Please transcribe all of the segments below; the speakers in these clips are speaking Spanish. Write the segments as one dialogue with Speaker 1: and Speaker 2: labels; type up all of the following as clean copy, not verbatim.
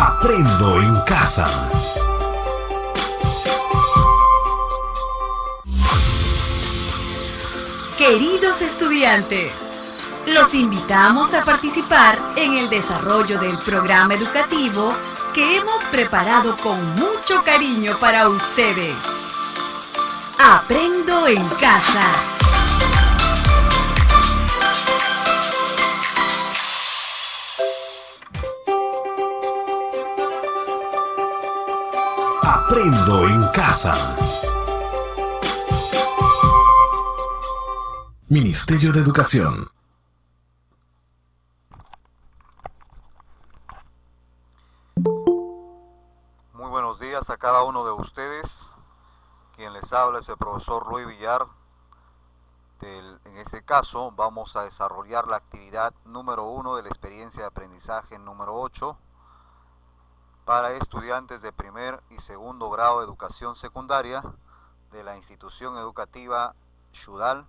Speaker 1: Aprendo en casa.
Speaker 2: Queridos estudiantes, los invitamos a participar en el desarrollo del programa educativo que hemos preparado con mucho cariño para ustedes. Aprendo en casa.
Speaker 1: Aprendo en casa. Ministerio de Educación.
Speaker 3: Muy buenos días a cada uno de ustedes. Quien les habla es el profesor Luis Villar. En este caso vamos a desarrollar la actividad número 1 de la experiencia de aprendizaje número 8 para estudiantes de primer y segundo grado de educación secundaria de la institución educativa Xudal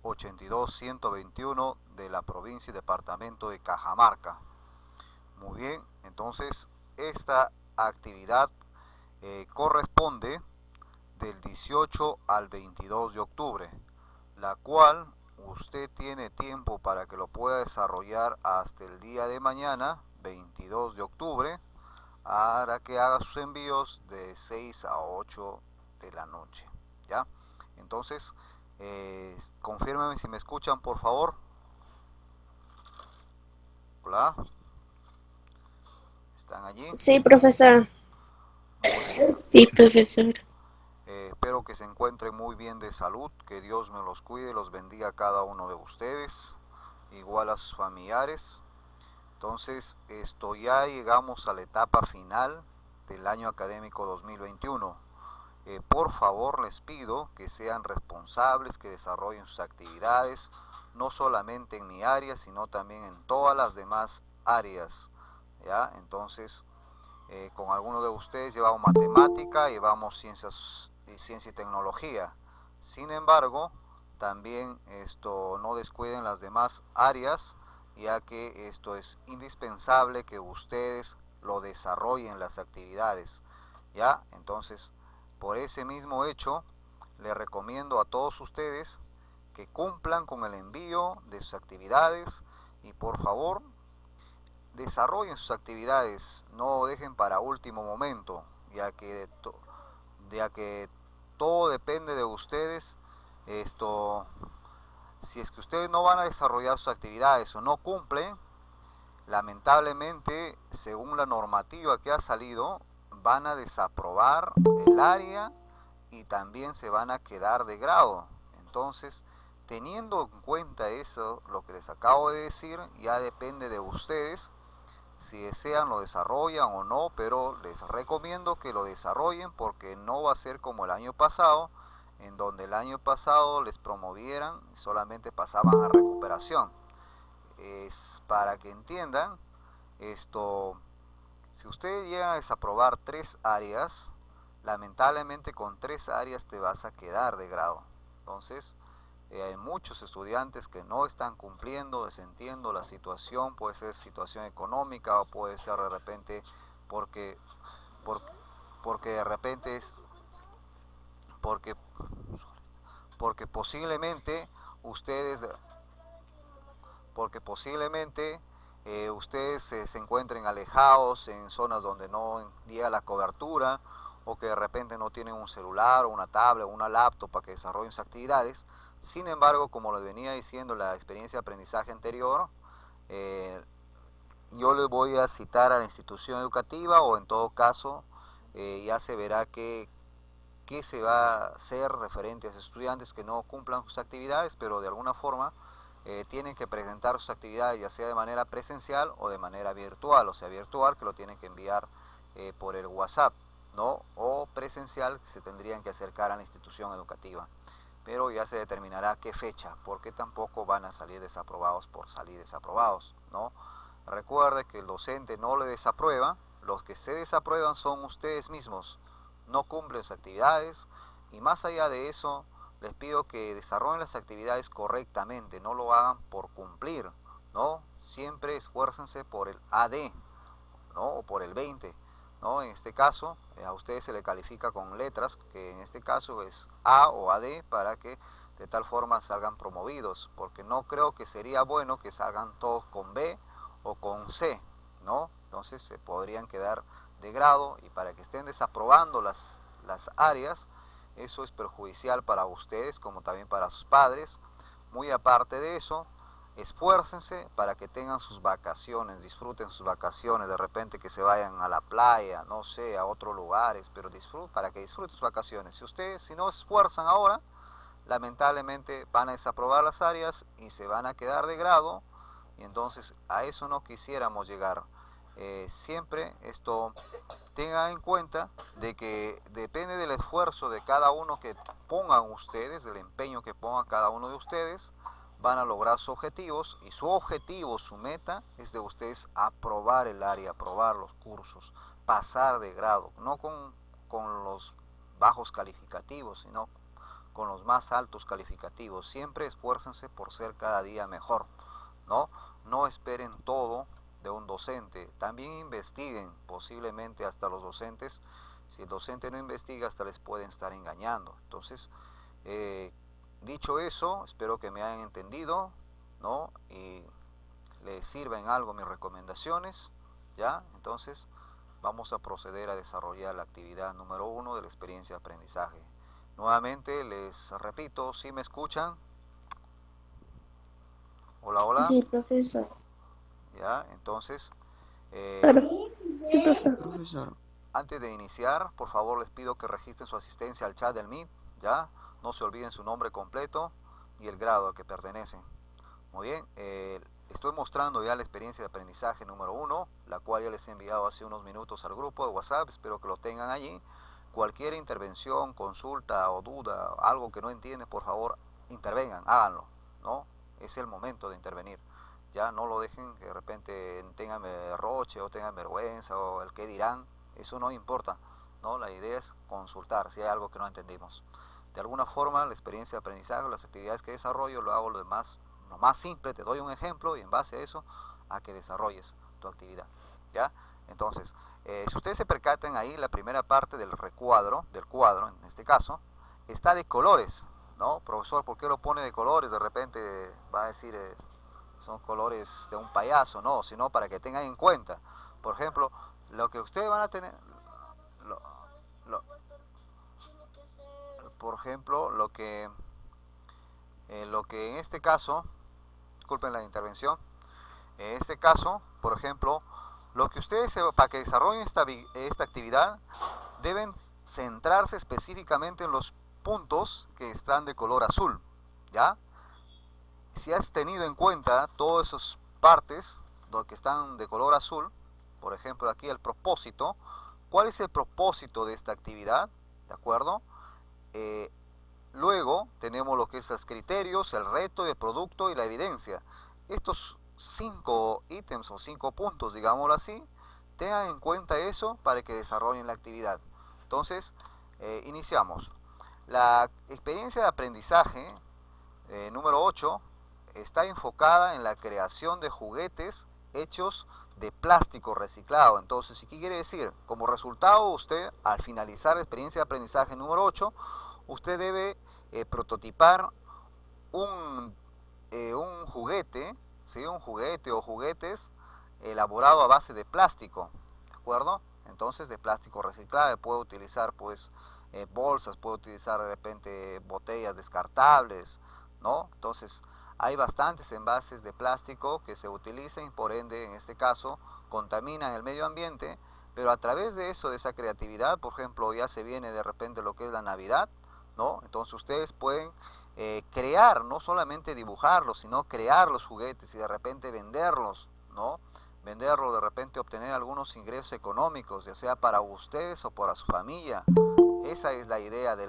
Speaker 3: 82121 de la provincia y departamento de Cajamarca. Muy bien, entonces esta actividad corresponde del 18 al 22 de octubre, la cual usted tiene tiempo para que lo pueda desarrollar hasta el día de mañana, 22 de octubre, para que haga sus envíos de 6 a 8 de la noche, ¿ya? Entonces, confírmenme si me escuchan, por favor. Hola. ¿Están allí?
Speaker 4: Sí, profesor. Sí, profesor.
Speaker 3: Espero que se encuentren muy bien de salud, que Dios me los cuide y los bendiga a cada uno de ustedes, igual a sus familiares. Entonces, ya llegamos a la etapa final del año académico 2021. Por favor, les pido que sean responsables, que desarrollen sus actividades, no solamente en mi área, sino también en todas las demás áreas, ¿ya? Entonces, con algunos de ustedes llevamos matemática, llevamos ciencia y tecnología. Sin embargo, también no descuiden las demás áreas, ya que esto es indispensable que ustedes lo desarrollen las actividades, ¿ya? Entonces, por ese mismo hecho, les recomiendo a todos ustedes que cumplan con el envío de sus actividades y por favor desarrollen sus actividades, no dejen para último momento, ya que todo depende de ustedes. Si es que ustedes no van a desarrollar sus actividades o no cumplen, lamentablemente, según la normativa que ha salido, van a desaprobar el área y también se van a quedar de grado. Entonces, teniendo en cuenta eso, lo que les acabo de decir, ya depende de ustedes si desean lo desarrollan o no, pero les recomiendo que lo desarrollen porque no va a ser como el año pasado, en donde el año pasado les promovieran y solamente pasaban a recuperación. Es para que entiendan si ustedes llegan a desaprobar 3 áreas, lamentablemente con 3 áreas te vas a quedar de grado. Entonces, hay muchos estudiantes que no están cumpliendo, desentiendo la situación, puede ser situación económica o puede ser de repente porque de repente porque posiblemente ustedes se encuentren alejados en zonas donde no llega la cobertura, o que de repente no tienen un celular o una tablet o una laptop para que desarrollen sus actividades. Sin embargo, como les venía diciendo la experiencia de aprendizaje anterior, yo les voy a citar a la institución educativa, o en todo caso ya se verá qué se va a hacer referente a esos estudiantes que no cumplan sus actividades, pero de alguna forma tienen que presentar sus actividades ya sea de manera presencial o de manera virtual, o sea virtual que lo tienen que enviar por el WhatsApp, ¿no? O presencial que se tendrían que acercar a la institución educativa. Pero ya se determinará qué fecha, porque tampoco van a salir desaprobados por salir desaprobados, ¿no? Recuerde que el docente no le desaprueba, los que se desaprueban son ustedes mismos, no cumplen sus actividades, y más allá de eso, les pido que desarrollen las actividades correctamente, no lo hagan por cumplir, ¿no? Siempre esfuércense por el AD, ¿no? O por el 20, ¿no? En este caso, a ustedes se le califica con letras, que en este caso es A o AD, para que de tal forma salgan promovidos, porque no creo que sería bueno que salgan todos con B o con C, ¿no? Entonces se podrían quedar de grado, y para que estén desaprobando las áreas, eso es perjudicial para ustedes como también para sus padres. Muy aparte de eso, esfuércense para que tengan sus vacaciones, disfruten sus vacaciones, de repente que se vayan a la playa, no sé, a otros lugares, pero para que disfruten sus vacaciones. Si ustedes, si no se esfuerzan ahora, lamentablemente van a desaprobar las áreas y se van a quedar de grado, y entonces a eso no quisiéramos llegar. Siempre esto tengan en cuenta de que depende del esfuerzo de cada uno que pongan ustedes, del empeño que pongan cada uno de ustedes, van a lograr sus objetivos, y su objetivo, su meta es de ustedes aprobar el área, aprobar los cursos, pasar de grado, no con los bajos calificativos, sino con los más altos calificativos. Siempre esfuércense por ser cada día mejor, ¿no? No esperen todo de un docente, también investiguen, posiblemente hasta los docentes, si el docente no investiga, hasta les pueden estar engañando. Entonces, dicho eso, espero que me hayan entendido, ¿no? Y les sirva en algo mis recomendaciones, ¿ya? Entonces, vamos a proceder a desarrollar la actividad número 1 de la experiencia de aprendizaje. Nuevamente les repito, ¿sí me escuchan? Hola, hola.
Speaker 4: Sí, profesor.
Speaker 3: Ya, entonces,
Speaker 4: Claro. Sí, profesor.
Speaker 3: antes de iniciar, por favor les pido que registren su asistencia al chat del Meet, ¿ya? No se olviden su nombre completo y el grado al que pertenecen. Muy bien, estoy mostrando ya la experiencia de aprendizaje número 1, la cual ya les he enviado hace unos minutos al grupo de WhatsApp, espero que lo tengan allí. Cualquier intervención, consulta o duda, algo que no entienden, por favor, intervengan, háganlo, ¿no? Es el momento de intervenir. Ya no lo dejen que de repente tengan derroche o tengan vergüenza o el que dirán, eso no importa, ¿no? La idea es consultar si hay algo que no entendimos. De alguna forma, la experiencia de aprendizaje, las actividades que desarrollo, lo hago lo más simple, te doy un ejemplo y en base a eso, a que desarrolles tu actividad, ¿ya? Entonces, si ustedes se percatan ahí, la primera parte del cuadro, en este caso, está de colores, ¿no? Profesor, ¿por qué lo pone de colores? De repente va a decir, son colores de un payaso, no, sino para que tengan en cuenta. Por ejemplo, lo que ustedes van a tener, por ejemplo, lo que en este caso, disculpen la intervención, en este caso, por ejemplo, lo que ustedes, para que desarrollen esta actividad, deben centrarse específicamente en los puntos que están de color azul, ¿ya? Si has tenido en cuenta todas esas partes que están de color azul, por ejemplo aquí el propósito, ¿cuál es el propósito de esta actividad? ¿De acuerdo? Luego tenemos lo que es los criterios, el reto, el producto y la evidencia. Estos 5 ítems o 5 puntos, digámoslo así, tengan en cuenta eso para que desarrollen la actividad. Entonces, iniciamos. La experiencia de aprendizaje número 8 está enfocada en la creación de juguetes hechos de plástico reciclado. Entonces, ¿qué quiere decir? Como resultado, usted, al finalizar la experiencia de aprendizaje número 8, usted debe prototipar un juguete, ¿sí? Un juguete o juguetes elaborado a base de plástico, ¿de acuerdo? Entonces, de plástico reciclado, puede utilizar pues bolsas, puede utilizar de repente botellas descartables, ¿no? Entonces, hay bastantes envases de plástico que se utilizan y por ende, en este caso, contaminan el medio ambiente, pero a través de eso, de esa creatividad, por ejemplo, ya se viene de repente lo que es la Navidad, ¿no? Entonces ustedes pueden crear, no solamente dibujarlos, sino crear los juguetes y de repente venderlos, ¿no? Venderlos, de repente obtener algunos ingresos económicos, ya sea para ustedes o para su familia. Esa es la idea de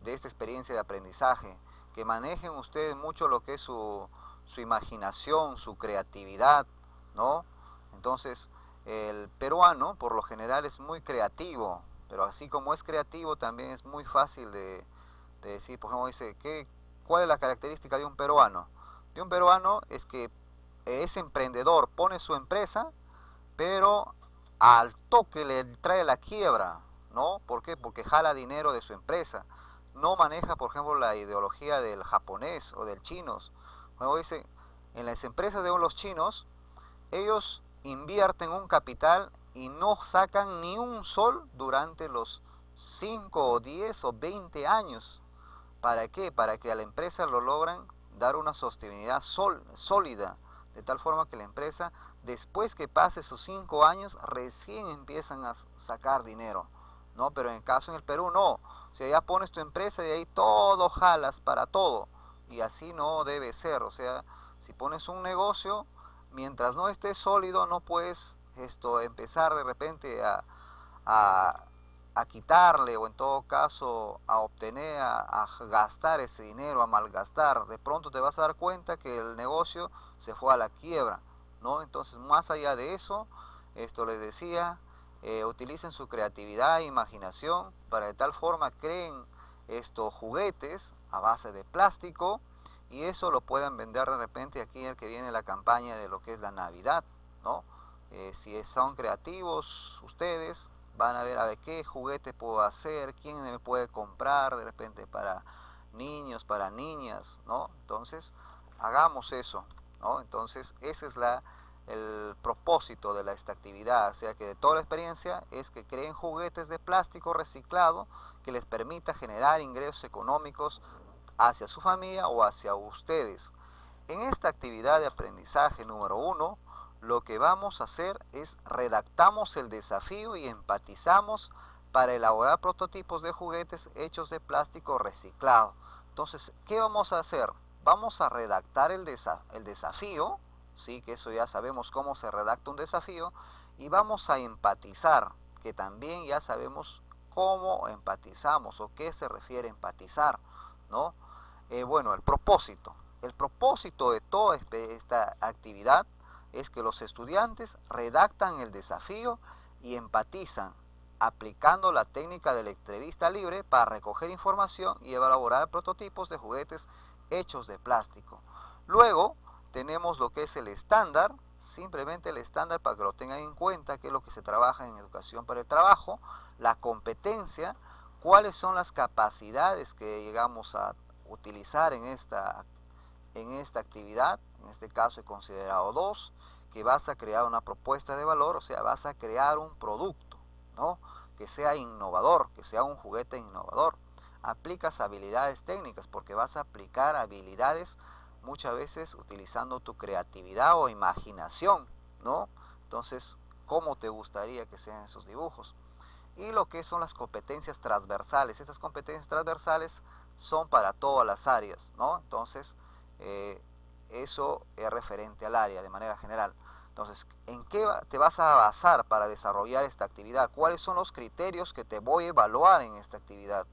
Speaker 3: esta experiencia de aprendizaje, que manejen ustedes mucho lo que es su imaginación, su creatividad, ¿no? Entonces, el peruano por lo general es muy creativo, pero así como es creativo también es muy fácil de decir. Por ejemplo, dice, ¿cuál es la característica de un peruano? De un peruano es que es emprendedor, pone su empresa, pero al toque le trae la quiebra, ¿no? ¿Por qué? Porque jala dinero de su empresa. No maneja, por ejemplo, la ideología del japonés o del chinos. Como dice, en las empresas de los chinos, ellos invierten un capital y no sacan ni un sol durante los 5 o 10 o 20 años. ¿Para qué? Para que a la empresa lo logran dar una sostenibilidad sólida, de tal forma que la empresa, después que pase sus 5 años, recién empiezan a sacar dinero, ¿no? Pero en el caso en el Perú, no. O sea, ya pones tu empresa y ahí todo jalas para todo. Y así no debe ser. O sea, si pones un negocio, mientras no esté sólido, no puedes empezar de repente a quitarle, o en todo caso a obtener, a gastar ese dinero, a malgastar. De pronto te vas a dar cuenta que el negocio se fue a la quiebra, ¿no? Entonces, más allá de eso, esto les decía, utilicen su creatividad e imaginación para de tal forma creen estos juguetes a base de plástico, y eso lo puedan vender de repente aquí en el que viene la campaña de lo que es la Navidad, ¿no? Si son creativos ustedes, van a ver qué juguete puedo hacer, quién me puede comprar de repente para niños, para niñas, ¿no? Entonces, hagamos eso, ¿no? Entonces, ese es el propósito de esta actividad. O sea que de toda la experiencia es que creen juguetes de plástico reciclado que les permita generar ingresos económicos hacia su familia o hacia ustedes. En esta actividad de aprendizaje número 1, lo que vamos a hacer es redactamos el desafío y empatizamos para elaborar prototipos de juguetes hechos de plástico reciclado. Entonces, ¿qué vamos a hacer? Vamos a redactar el desafío, sí, que eso ya sabemos cómo se redacta un desafío, y vamos a empatizar, que también ya sabemos cómo empatizamos o qué se refiere a empatizar, ¿no? Bueno, el propósito de toda esta actividad es que los estudiantes redactan el desafío y empatizan, aplicando la técnica de la entrevista libre para recoger información y elaborar prototipos de juguetes hechos de plástico. Luego tenemos lo que es el estándar, simplemente el estándar para que lo tengan en cuenta, que es lo que se trabaja en educación para el trabajo, la competencia, cuáles son las capacidades que llegamos a utilizar en esta actividad. En este caso he considerado 2, que vas a crear una propuesta de valor, o sea, vas a crear un producto, ¿no? Que sea innovador, que sea un juguete innovador. Aplicas habilidades técnicas, porque vas a aplicar habilidades muchas veces utilizando tu creatividad o imaginación, ¿no? Entonces, ¿cómo te gustaría que sean esos dibujos? Y lo que son las competencias transversales. Estas competencias transversales son para todas las áreas, ¿no? Entonces, eso es referente al área de manera general. Entonces, ¿en qué te vas a basar para desarrollar esta actividad? ¿Cuáles son los criterios que te voy a evaluar en esta actividad?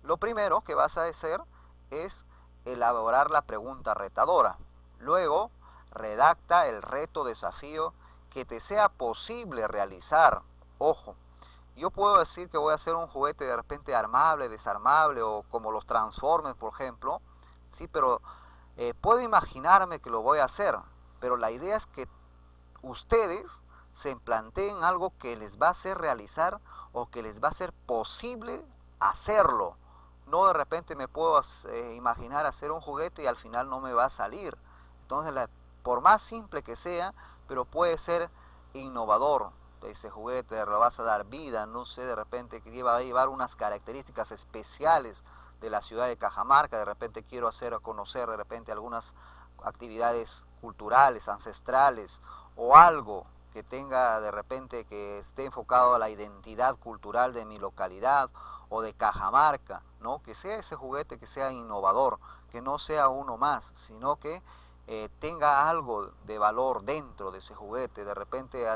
Speaker 3: Lo primero que vas a hacer es elaborar la pregunta retadora. Luego, redacta el reto desafío que te sea posible realizar. Ojo, yo puedo decir que voy a hacer un juguete de repente armable, desarmable, o como los Transformers, por ejemplo, sí, pero puedo imaginarme que lo voy a hacer, pero la idea es que ustedes se planteen algo que les va a hacer realizar o que les va a ser posible hacerlo. No de repente me puedo imaginar hacer un juguete y al final no me va a salir. Entonces, por más simple que sea, pero puede ser innovador ese juguete, le vas a dar vida, no sé, de repente que va a llevar unas características especiales de la ciudad de Cajamarca. De repente quiero hacer conocer de repente algunas actividades culturales, ancestrales, o algo que tenga de repente que esté enfocado a la identidad cultural de mi localidad o de Cajamarca, ¿no? Que sea ese juguete que sea innovador, que no sea uno más, sino que tenga algo de valor dentro de ese juguete. De repente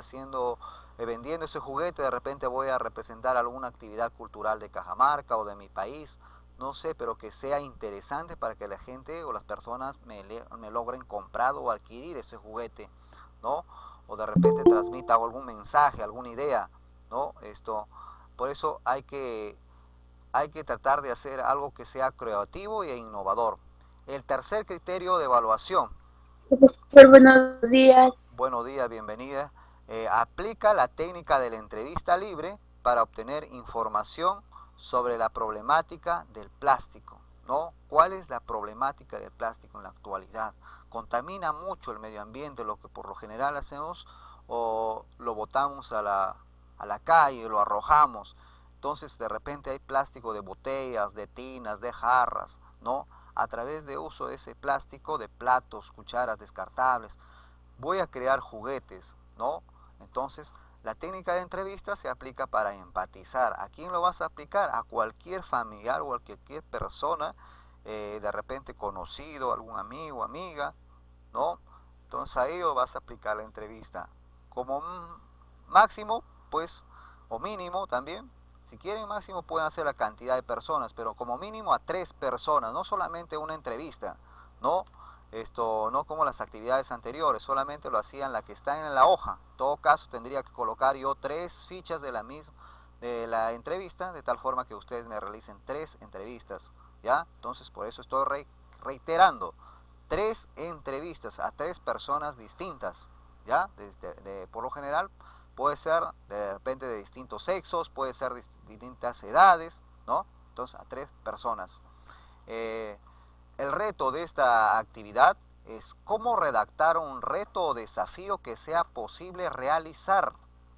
Speaker 3: vendiendo ese juguete, de repente voy a representar alguna actividad cultural de Cajamarca o de mi país, no sé, pero que sea interesante para que la gente o las personas me logren comprar o adquirir ese juguete, ¿no? O de repente transmita algún mensaje, alguna idea, ¿no? Por eso hay que tratar de hacer algo que sea creativo e innovador. El tercer criterio de evaluación.
Speaker 4: Profesor, buenos días.
Speaker 3: Buenos días, bienvenida. aplica la técnica de la entrevista libre para obtener información sobre la problemática del plástico, ¿no? ¿Cuál es la problemática del plástico en la actualidad? Contamina mucho el medio ambiente, lo que por lo general hacemos o lo botamos a la calle, lo arrojamos. Entonces de repente hay plástico de botellas, de tinas, de jarras, ¿no? A través de uso de ese plástico, de platos, cucharas descartables, voy a crear juguetes, ¿no? Entonces la técnica de entrevista se aplica para empatizar. ¿A quién lo vas a aplicar? A cualquier familiar o a cualquier persona, de repente conocido, algún amigo, amiga, ¿no? Entonces a ello vas a aplicar la entrevista. Como máximo, pues, o mínimo también, si quieren máximo pueden hacer la cantidad de personas, pero como mínimo a 3 personas, no solamente una entrevista, ¿no? No como las actividades anteriores, solamente lo hacían la que está en la hoja. En todo caso tendría que colocar yo 3 fichas de la entrevista, de tal forma que ustedes me realicen 3 entrevistas, ¿ya? Entonces por eso estoy reiterando, 3 entrevistas a 3 personas distintas, ¿ya? Por lo general puede ser de repente de distintos sexos, puede ser de distintas edades, ¿no? Entonces a 3 personas. El reto de esta actividad es cómo redactar un reto o desafío que sea posible realizar,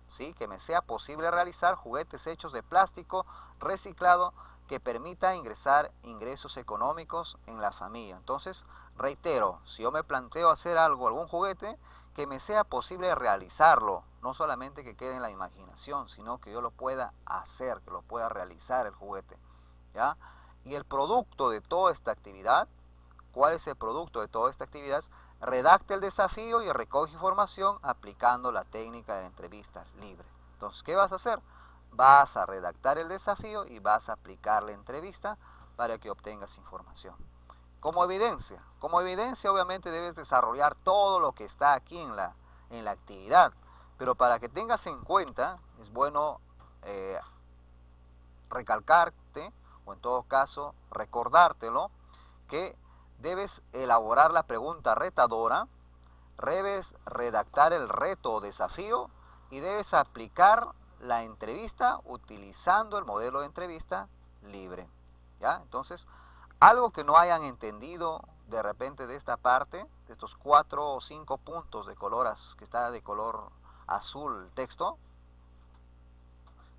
Speaker 3: ¿sí? Que me sea posible realizar juguetes hechos de plástico reciclado que permita ingresos económicos en la familia. Entonces, reitero, si yo me planteo hacer algún juguete, que me sea posible realizarlo, no solamente que quede en la imaginación, sino que yo lo pueda hacer, que lo pueda realizar el juguete, ¿ya? Y el producto de toda esta actividad, ¿cuál es el producto de toda esta actividad? Redacte el desafío y recoge información aplicando la técnica de la entrevista libre. Entonces, ¿qué vas a hacer? Vas a redactar el desafío y vas a aplicar la entrevista para que obtengas información. Como evidencia obviamente debes desarrollar todo lo que está aquí en la actividad, pero para que tengas en cuenta, es bueno recalcarte, o en todo caso recordártelo, que debes elaborar la pregunta retadora, debes redactar el reto o desafío y debes aplicar la entrevista utilizando el modelo de entrevista libre, ¿ya? Entonces, algo que no hayan entendido de repente de esta parte, de estos 4 o 5 puntos de color, que está de color azul el texto,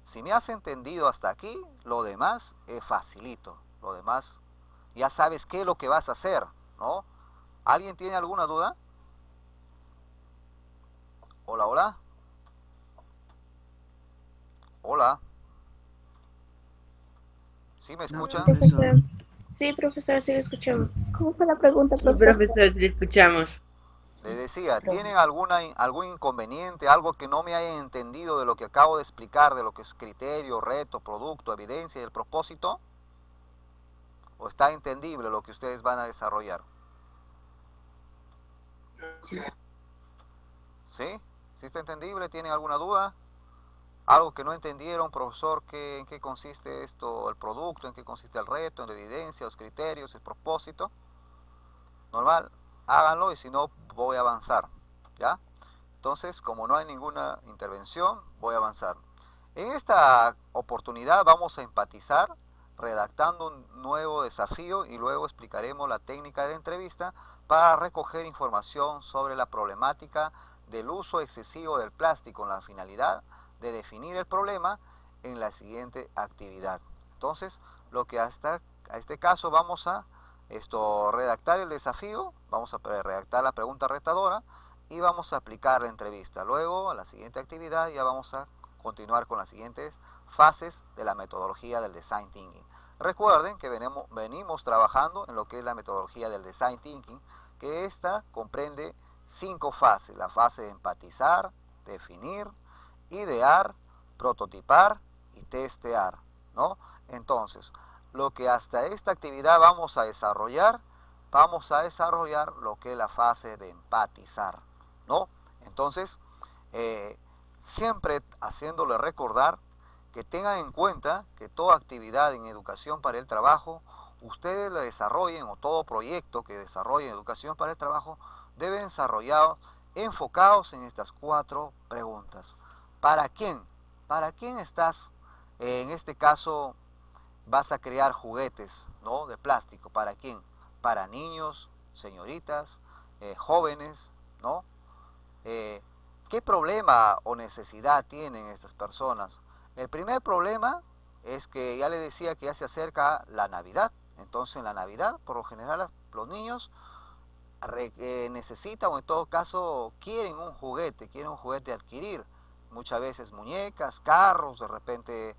Speaker 3: si me has entendido hasta aquí, lo demás es facilito, lo demás ya sabes qué es lo que vas a hacer, ¿no? ¿Alguien tiene alguna duda? Hola, hola. Hola. ¿Sí me escuchan?
Speaker 4: Profesor. Sí, profesor, sí lo escuchamos. ¿Cómo fue la pregunta,
Speaker 5: Sí,
Speaker 4: profesor?
Speaker 5: profesor, le escuchamos.
Speaker 3: Les decía, ¿tienen algún inconveniente, algo que no me hayan entendido de lo que acabo de explicar, de lo que es criterio, reto, producto, evidencia y el propósito? ¿O está entendible lo que ustedes van a desarrollar? ¿Sí? ¿Sí está entendible? ¿Tienen alguna duda? ¿Algo que no entendieron, profesor? ¿En qué consiste esto, el producto? ¿En qué consiste el reto? ¿En la evidencia, los criterios, el propósito? Normal, háganlo y si no, voy a avanzar, ¿ya? Entonces, como no hay ninguna intervención, voy a avanzar. En esta oportunidad vamos a empatizar redactando un nuevo desafío y luego explicaremos la técnica de entrevista para recoger información sobre la problemática del uso excesivo del plástico con la finalidad de definir el problema en la siguiente actividad. Entonces, lo que hasta este caso vamos a redactar el desafío, vamos a redactar la pregunta retadora y vamos a aplicar la entrevista. Luego, a la siguiente actividad ya vamos a continuar con las siguientes fases de la metodología del Design Thinking. Recuerden que venimos trabajando en lo que es la metodología del Design Thinking, que esta comprende 5 fases: la fase de empatizar, definir, idear, prototipar y testear, ¿no? Entonces, lo que hasta esta actividad vamos a desarrollar lo que es la fase de empatizar, ¿no? Entonces, siempre haciéndole recordar que tengan en cuenta que toda actividad en educación para el trabajo, ustedes la desarrollen, o todo proyecto que desarrollen educación para el trabajo, deben desarrollar enfocados en estas 4 preguntas. ¿Para quién? ¿Para quién estás? En este caso vas a crear juguetes, ¿no?, de plástico. ¿Para quién? Para niños, señoritas, jóvenes, ¿no? ¿Qué problema o necesidad tienen estas personas? El primer problema es que ya le decía que ya se acerca la Navidad. Entonces en la Navidad, por lo general, los niños necesitan, o en todo caso quieren un juguete adquirir. Muchas veces muñecas, carros, de repente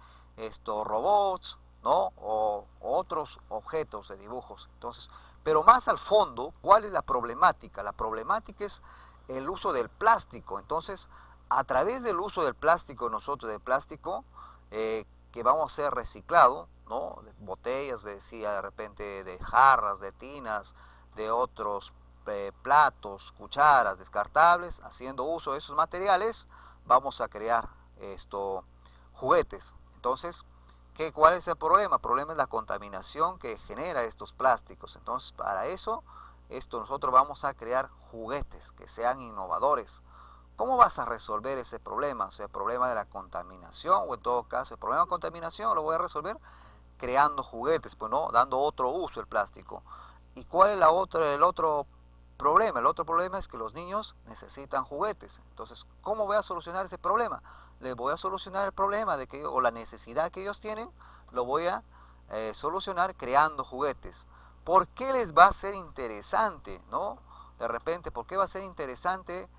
Speaker 3: robots, ¿no?, o otros objetos de dibujos. Entonces, pero más al fondo, ¿cuál es la problemática? La problemática es el uso del plástico. Entonces, a través del uso del plástico, que vamos a ser reciclado, ¿no?, de botellas, decía, de repente de jarras, de tinas, de otros platos, cucharas descartables, haciendo uso de esos materiales, vamos a crear juguetes. Entonces, ¿cuál es el problema? El problema es la contaminación que genera estos plásticos. Entonces, para eso, nosotros vamos a crear juguetes que sean innovadores. ¿Cómo vas a resolver ese problema? O sea, el problema de la contaminación, o en todo caso, el problema de contaminación lo voy a resolver creando juguetes, pues no, dando otro uso al plástico. ¿Y cuál es el otro problema? El otro problema es que los niños necesitan juguetes. Entonces, ¿cómo voy a solucionar ese problema? Les voy a solucionar el problema o la necesidad que ellos tienen, lo voy a solucionar creando juguetes. ¿Por qué les va a ser interesante, no? De repente, ¿por qué va a ser interesante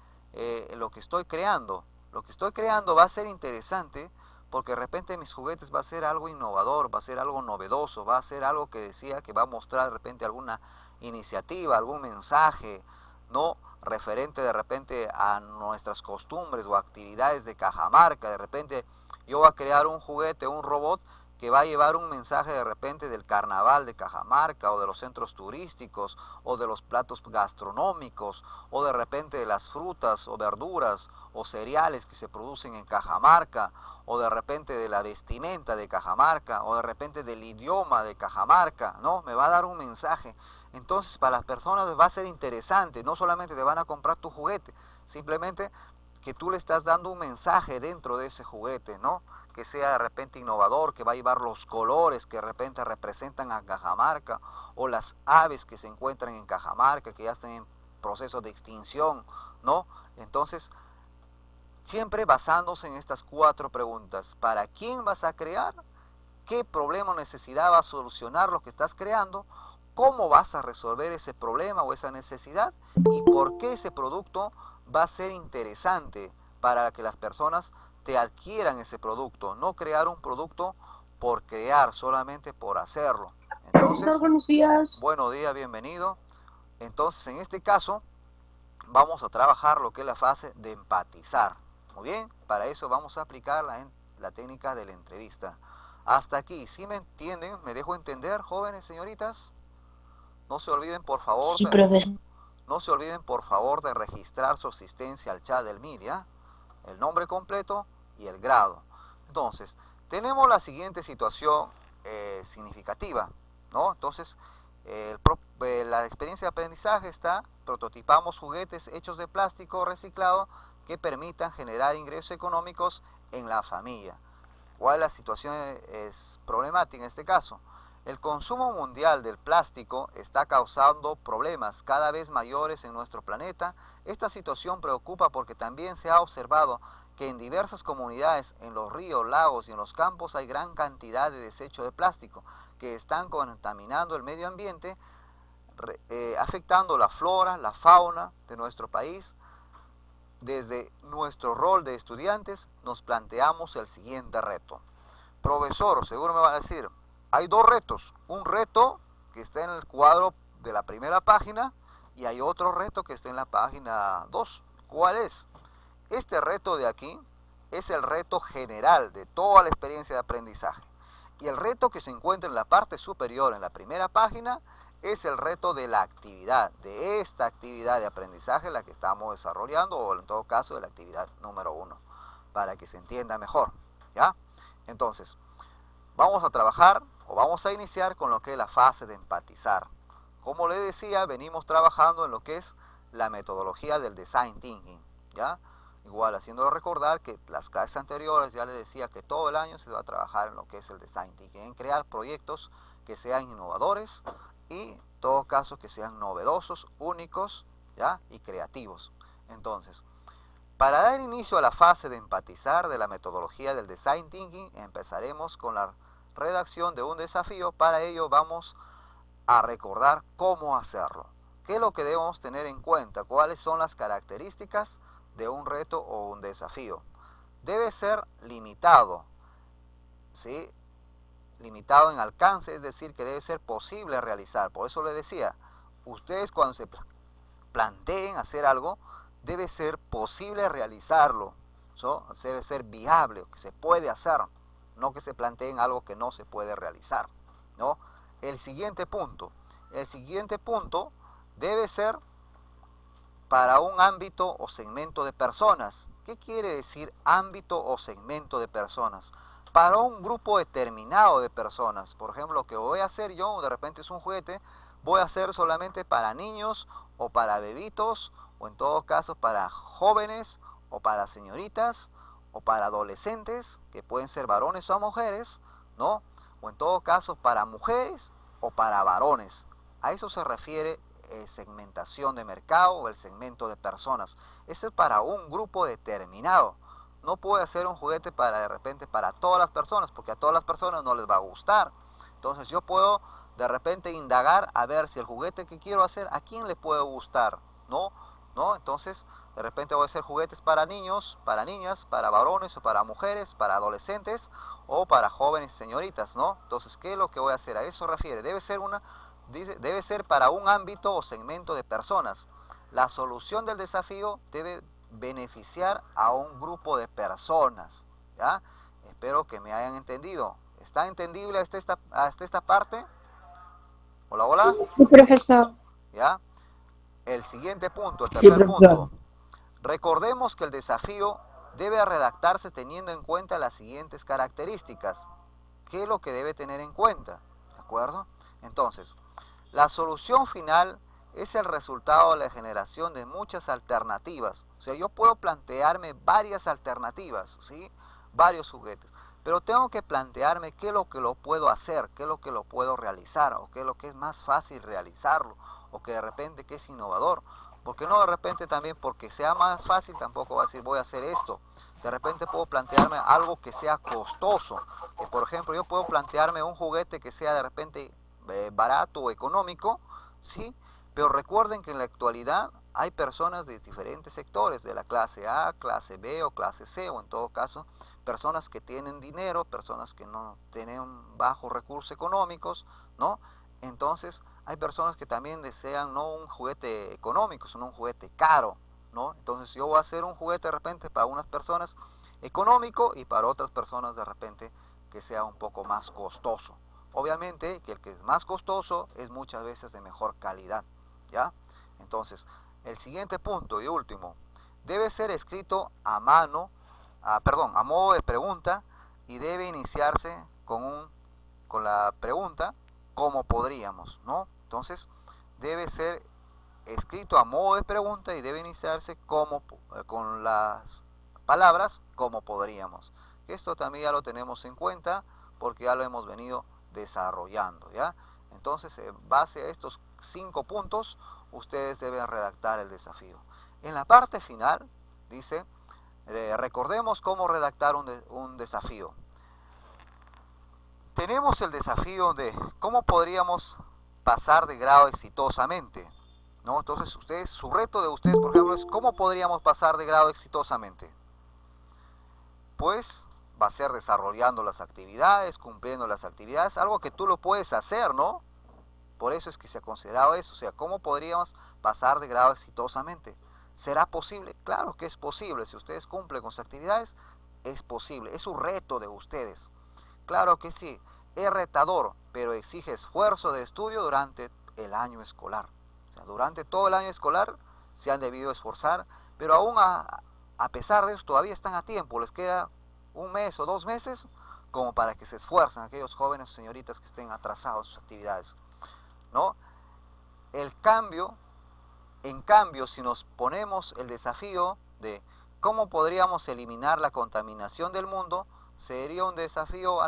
Speaker 3: lo que estoy creando? Lo que estoy creando va a ser interesante porque de repente mis juguetes va a ser algo innovador, va a ser algo novedoso, va a ser algo que decía que va a mostrar de repente alguna iniciativa, algún mensaje, ¿no?, referente de repente a nuestras costumbres o actividades de Cajamarca. De repente yo voy a crear un juguete, un robot que va a llevar un mensaje de repente del carnaval de Cajamarca, o de los centros turísticos, o de los platos gastronómicos, o de repente de las frutas o verduras o cereales que se producen en Cajamarca, o de repente de la vestimenta de Cajamarca, o de repente del idioma de Cajamarca, ¿no? Me va a dar un mensaje. Entonces, para las personas va a ser interesante. No solamente te van a comprar tu juguete, simplemente que tú le estás dando un mensaje dentro de ese juguete, ¿no?, que sea de repente innovador, que va a llevar los colores que de repente representan a Cajamarca, o las aves que se encuentran en Cajamarca, que ya están en proceso de extinción, ¿no? Entonces, siempre basándose en estas 4 preguntas. ¿Para quién vas a crear? ¿Qué problema o necesidad va a solucionar lo que estás creando? ¿Cómo vas a resolver ese problema o esa necesidad? ¿Y por qué ese producto va a ser interesante para que las personas te adquieran ese producto? No crear un producto por crear, solamente por hacerlo. Entonces,
Speaker 4: buenos días.
Speaker 3: Buenos días, bienvenido. Entonces, en este caso, vamos a trabajar lo que es la fase de empatizar. Muy bien, para eso vamos a aplicar la técnica de la entrevista. Hasta aquí, ¿sí me entienden? ¿Me dejo entender, jóvenes, señoritas? No se olviden, por favor,
Speaker 4: Sí, profesor.
Speaker 3: no se olviden, por favor, de registrar su asistencia al chat del Media, el nombre completo y el grado. Entonces, tenemos la siguiente situación significativa, ¿no? Entonces, la experiencia de aprendizaje está: prototipamos juguetes hechos de plástico reciclado que permitan generar ingresos económicos en la familia. ¿Cuál es la situación problemática en este caso? El consumo mundial del plástico está causando problemas cada vez mayores en nuestro planeta. Esta situación preocupa porque también se ha observado que en diversas comunidades, en los ríos, lagos y en los campos, hay gran cantidad de desechos de plástico que están contaminando el medio ambiente, afectando la flora, la fauna de nuestro país. Desde nuestro rol de estudiantes nos planteamos el siguiente reto. Profesor, seguro me van a decir, hay 2 retos. Un reto que está en el cuadro de la primera página y hay otro reto que está en la página 2. ¿Cuál es? Este reto de aquí es el reto general de toda la experiencia de aprendizaje. Y el reto que se encuentra en la parte superior, en la primera página, es el reto de la actividad, de esta actividad de aprendizaje, la que estamos desarrollando, o en todo caso de la actividad número 1, para que se entienda mejor, ¿ya? Entonces, vamos a trabajar o vamos a iniciar con lo que es la fase de empatizar. Como le decía, venimos trabajando en lo que es la metodología del Design Thinking, ¿ya? Igual haciéndolo recordar que las clases anteriores ya les decía que todo el año se va a trabajar en lo que es el Design Thinking, en crear proyectos que sean innovadores y en todo caso que sean novedosos, únicos, ¿ya? Y creativos. Entonces, para dar inicio a la fase de empatizar de la metodología del Design Thinking, empezaremos con la redacción de un desafío. Para ello vamos a recordar cómo hacerlo. ¿Qué es lo que debemos tener en cuenta? ¿Cuáles son las características de un reto o un desafío? Debe ser limitado, ¿sí? Limitado en alcance, es decir, que debe ser posible realizar. Por eso les decía, ustedes cuando se planteen hacer algo, debe ser posible realizarlo, ¿so? Debe ser viable, que se puede hacer, no que se planteen algo que no se puede realizar, ¿no? El siguiente punto debe ser para un ámbito o segmento de personas. ¿Qué quiere decir ámbito o segmento de personas? Para un grupo determinado de personas. Por ejemplo, lo que voy a hacer yo, de repente es un juguete, voy a hacer solamente para niños o para bebitos, o en todo caso para jóvenes o para señoritas o para adolescentes, que pueden ser varones o mujeres, ¿no? O en todo caso para mujeres o para varones. A eso se refiere segmentación de mercado o el segmento de personas. Ese es para un grupo determinado. No puedo hacer un juguete para de repente para todas las personas, porque a todas las personas no les va a gustar. Entonces yo puedo de repente indagar a ver si el juguete que quiero hacer a quién le puede gustar, ¿no? Entonces de repente voy a hacer juguetes para niños, para niñas, para varones o para mujeres, para adolescentes o para jóvenes señoritas, ¿no? Entonces, ¿qué es lo que voy a hacer? A eso refiere. Debe ser para un ámbito o segmento de personas. La solución del desafío debe beneficiar a un grupo de personas, ¿ya? Espero que me hayan entendido. ¿Está entendible hasta esta parte? Hola, hola.
Speaker 4: Sí, profesor.
Speaker 3: ¿Ya? El siguiente punto, el tercer punto. Recordemos que el desafío debe redactarse teniendo en cuenta las siguientes características. ¿Qué es lo que debe tener en cuenta? ¿De acuerdo? Entonces, la solución final es el resultado de la generación de muchas alternativas. O sea, yo puedo plantearme varias alternativas, ¿sí? Varios juguetes. Pero tengo que plantearme qué es lo que lo puedo hacer, qué es lo que lo puedo realizar, o qué es lo que es más fácil realizarlo, o que de repente que es innovador. Porque no de repente también porque sea más fácil tampoco va a decir voy a hacer esto. De repente puedo plantearme algo que sea costoso. Que por ejemplo yo puedo plantearme un juguete que sea de repente barato o económico, ¿sí? Pero recuerden que en la actualidad hay personas de diferentes sectores, de la clase A, clase B o clase C, o en todo caso personas que tienen dinero, personas que no tienen bajos recursos económicos, ¿no? Entonces hay personas que también desean no un juguete económico, sino un juguete caro, ¿no? Entonces yo voy a hacer un juguete de repente para unas personas económico y para otras personas de repente que sea un poco más costoso. Obviamente que el que es más costoso es muchas veces de mejor calidad, ¿ya? Entonces, el siguiente punto y último, debe ser escrito a modo de pregunta y debe iniciarse con la pregunta ¿cómo podríamos?, ¿no? Entonces, debe ser escrito a modo de pregunta y debe iniciarse con las palabras ¿cómo podríamos? Esto también ya lo tenemos en cuenta porque ya lo hemos venido desarrollando, ¿ya? Entonces, en base a estos 5 puntos, ustedes deben redactar el desafío. En la parte final, dice, recordemos cómo redactar un desafío. Tenemos el desafío de cómo podríamos pasar de grado exitosamente, ¿no? Entonces, su reto de ustedes, por ejemplo, es ¿cómo podríamos pasar de grado exitosamente? Pues va a ser desarrollando las actividades, cumpliendo las actividades, algo que tú lo puedes hacer, ¿no? Por eso es que se ha considerado eso, o sea, ¿cómo podríamos pasar de grado exitosamente? ¿Será posible? Claro que es posible, si ustedes cumplen con sus actividades, es posible, es un reto de ustedes. Claro que sí, es retador, pero exige esfuerzo de estudio durante el año escolar. O sea, durante todo el año escolar se han debido esforzar, pero aún a pesar de eso todavía están a tiempo, les queda 1 mes o 2 meses como para que se esfuercen aquellos jóvenes o señoritas que estén atrasados en sus actividades, ¿no? El cambio En cambio, si nos ponemos el desafío de cómo podríamos eliminar la contaminación del mundo, sería un desafío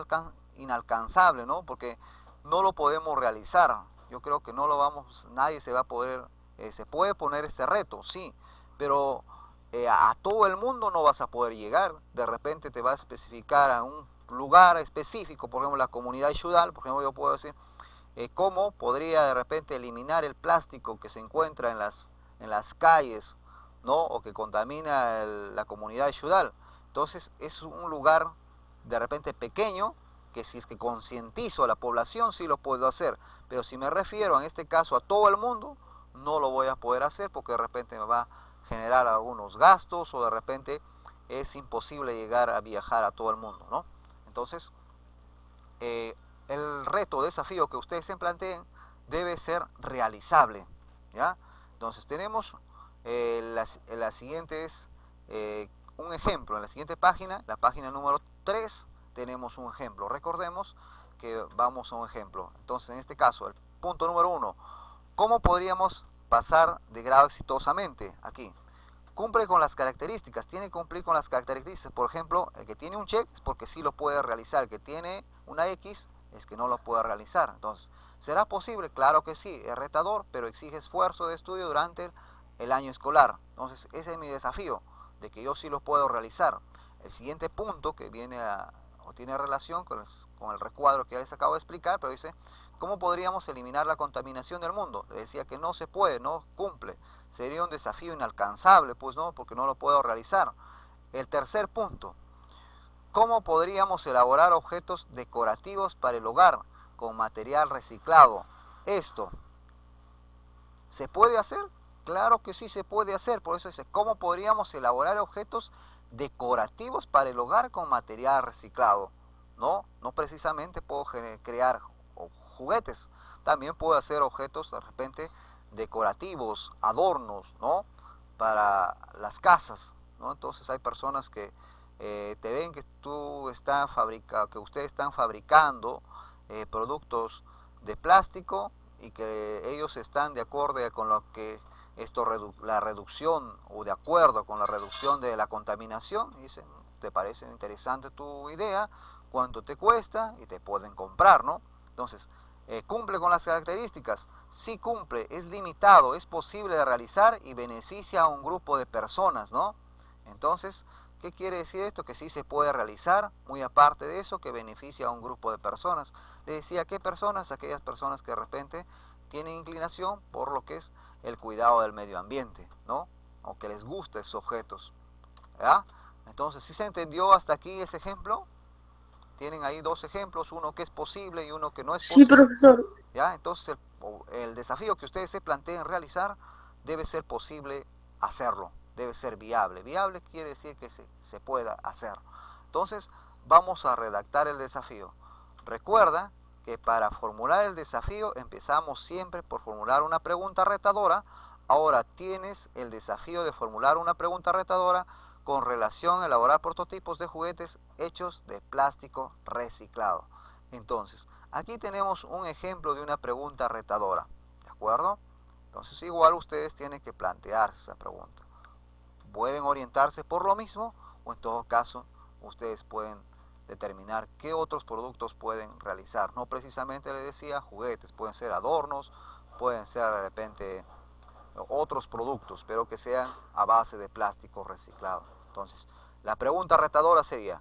Speaker 3: inalcanzable, ¿no? Porque no lo podemos realizar. Yo creo que no lo vamos, nadie se va a poder, se puede poner este reto, sí, pero a todo el mundo no vas a poder llegar. De repente te va a especificar a un lugar específico, por ejemplo la comunidad Xudal, por ejemplo yo puedo decir cómo podría de repente eliminar el plástico que se encuentra en las calles, ¿no? O que contamina la comunidad de Xudal. Entonces es un lugar de repente pequeño, que si es que concientizo a la población sí lo puedo hacer, pero si me refiero en este caso a todo el mundo, no lo voy a poder hacer porque de repente me va a generar algunos gastos o de repente es imposible llegar a viajar a todo el mundo, ¿no? Entonces, el reto, desafío que ustedes se planteen debe ser realizable, ¿ya? Entonces tenemos la siguiente es un ejemplo. En la siguiente página, la página número 3, tenemos un ejemplo. Recordemos que vamos a un ejemplo. Entonces en este caso, el punto número 1, ¿cómo podríamos pasar de grado exitosamente? Aquí, cumple con las características, tiene que cumplir con las características. Por ejemplo, el que tiene un check es porque sí lo puede realizar, el que tiene una X es que no lo puede realizar. Entonces, ¿será posible? Claro que sí, es retador, pero exige esfuerzo de estudio durante el año escolar. Entonces, ese es mi desafío, de que yo sí lo puedo realizar. El siguiente punto que viene o tiene relación con el recuadro que ya les acabo de explicar, pero dice, ¿cómo podríamos eliminar la contaminación del mundo? Le decía que no se puede, no cumple. Sería un desafío inalcanzable, pues no, porque no lo puedo realizar. El tercer punto, ¿cómo podríamos elaborar objetos decorativos para el hogar con material reciclado? Esto, ¿se puede hacer? Claro que sí se puede hacer, por eso dice, ¿cómo podríamos elaborar objetos decorativos para el hogar con material reciclado? No precisamente puedo crear juguetes, también puedo hacer objetos de repente decorativos, adornos, ¿no? Para las casas, ¿no? Entonces hay personas que te ven que que ustedes están fabricando productos de plástico y que ellos están de acuerdo con lo que la reducción o de acuerdo con la reducción de la contaminación, y dicen, ¿te parece interesante tu idea? ¿Cuánto te cuesta? Y te pueden comprar, ¿no? Entonces, ¿cumple con las características? Sí cumple, es limitado, es posible de realizar y beneficia a un grupo de personas, ¿no? Entonces, ¿qué quiere decir esto? Que sí se puede realizar, muy aparte de eso, que beneficia a un grupo de personas. Le decía, ¿qué personas? Aquellas personas que de repente tienen inclinación por lo que es el cuidado del medio ambiente, ¿no? O que les gusta esos objetos, ¿ya? Entonces, ¿sí se entendió hasta aquí ese ejemplo? Tienen ahí dos ejemplos, uno que es posible y uno que no es
Speaker 4: Sí,
Speaker 3: posible.
Speaker 4: profesor.
Speaker 3: ¿Ya? Entonces, el desafío que ustedes se planteen realizar debe ser posible hacerlo, debe ser viable. Viable quiere decir que se pueda hacer. Entonces, vamos a redactar el desafío. Recuerda que para formular el desafío empezamos siempre por formular una pregunta retadora. Ahora tienes el desafío de formular una pregunta retadora con relación a elaborar prototipos de juguetes hechos de plástico reciclado. Entonces, aquí tenemos un ejemplo de una pregunta retadora, ¿de acuerdo? Entonces, igual ustedes tienen que plantearse esa pregunta. Pueden orientarse por lo mismo o en todo caso, ustedes pueden determinar qué otros productos pueden realizar. No precisamente les decía juguetes, pueden ser adornos, pueden ser de repente otros productos, pero que sean a base de plástico reciclado. Entonces, la pregunta retadora sería,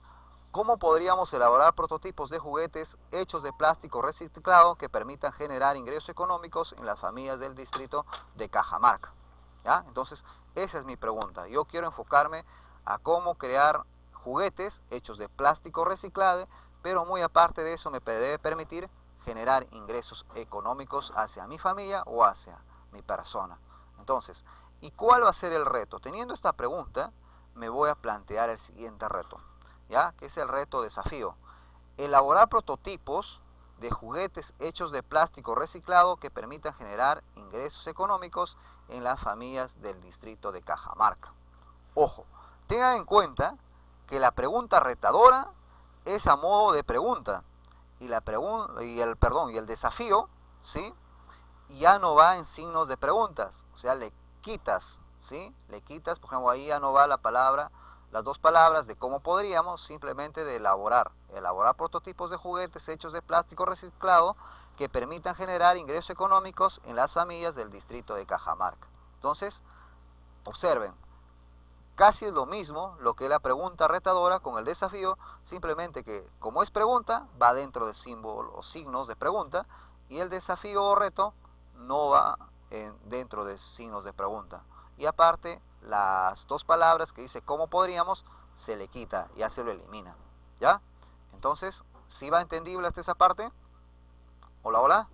Speaker 3: ¿cómo podríamos elaborar prototipos de juguetes hechos de plástico reciclado que permitan generar ingresos económicos en las familias del distrito de Cajamarca? ¿Ya? Entonces, esa es mi pregunta. Yo quiero enfocarme a cómo crear juguetes hechos de plástico reciclado, pero muy aparte de eso me debe permitir generar ingresos económicos hacia mi familia o hacia mi persona. Entonces, ¿y cuál va a ser el reto? Teniendo esta pregunta, me voy a plantear el siguiente reto, ¿ya? Que es el reto desafío. Elaborar prototipos de juguetes hechos de plástico reciclado que permitan generar ingresos económicos en las familias del distrito de Cajamarca. Ojo, tengan en cuenta que la pregunta retadora es a modo de pregunta y el desafío, ¿sí? Ya no va en signos de preguntas, o sea, le quitas, ¿sí? Le quitas, por ejemplo, ahí ya no va la palabra, las dos palabras de cómo podríamos, simplemente de elaborar prototipos de juguetes hechos de plástico reciclado que permitan generar ingresos económicos en las familias del distrito de Cajamarca. Entonces, observen, casi es lo mismo lo que es la pregunta retadora con el desafío, simplemente que como es pregunta, va dentro de símbolos o signos de pregunta, y el desafío o reto no va dentro de signos de pregunta. Y aparte, las dos palabras que dice cómo podríamos, se le quita, ya se lo elimina. ¿Ya? Entonces, ¿sí va entendible hasta esa parte? Hola, hola.